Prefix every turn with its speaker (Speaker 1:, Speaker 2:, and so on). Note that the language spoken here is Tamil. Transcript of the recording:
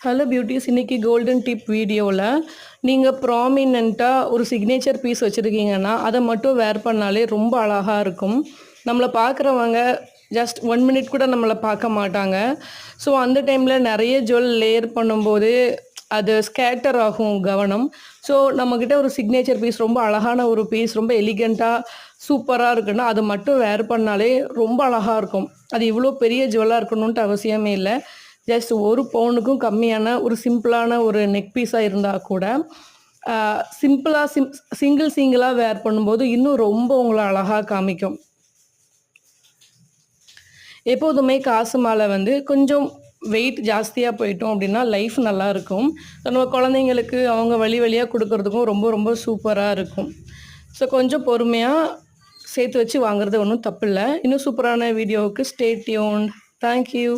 Speaker 1: ஹலோ பியூட்டிஸ், இன்னைக்கு கோல்டன் டிப் வீடியோவில் நீங்கள் ப்ராமினெண்ட்டாக ஒரு சிக்னேச்சர் பீஸ் வச்சுருக்கீங்கன்னா அதை மட்டும் வேர் பண்ணாலே ரொம்ப அழகாக இருக்கும். நம்மளை பார்க்குறவங்க ஜஸ்ட் 1 மினிட் கூட நம்மளை பார்க்க மாட்டாங்க. ஸோ அந்த டைமில் நிறைய ஜுவல் லேயர் பண்ணும்போது அது ஸ்கேட்டர் ஆகும் கவனம். ஸோ நம்மக்கிட்ட ஒரு சிக்னேச்சர் பீஸ், ரொம்ப அழகான ஒரு பீஸ், ரொம்ப எலிகண்ட்டாக சூப்பராக இருக்குன்னா அதை மட்டும் வேர் பண்ணாலே ரொம்ப அழகாக இருக்கும். அது இவ்வளோ பெரிய ஜுவலாக இருக்கணுன்ட்டு அவசியமே இல்லை. ஜஸ்ட் 1 பவுனுக்கும் கம்மியான ஒரு சிம்பிளான ஒரு நெக் பீஸாக இருந்தால் கூட சிம்பிளாக சிங்கிளாக வேர் பண்ணும்போது இன்னும் ரொம்ப உங்களை அழகாக காமிக்கும். எப்போதுமே காசு மாலை வந்து கொஞ்சம் வெயிட் ஜாஸ்தியாக போயிட்டோம் அப்படின்னா லைஃப் நல்லாயிருக்கும். நம்ம குழந்தைங்களுக்கு அவங்க வழியாக கொடுக்கறதுக்கும் ரொம்ப ரொம்ப சூப்பராக இருக்கும். ஸோ கொஞ்சம் பொறுமையாக சேர்த்து வச்சு வாங்குறது ஒன்றும் தப்பில்லை. இன்னும் சூப்பரான வீடியோவுக்கு ஸ்டே டியூன்ட். தேங்க்யூ.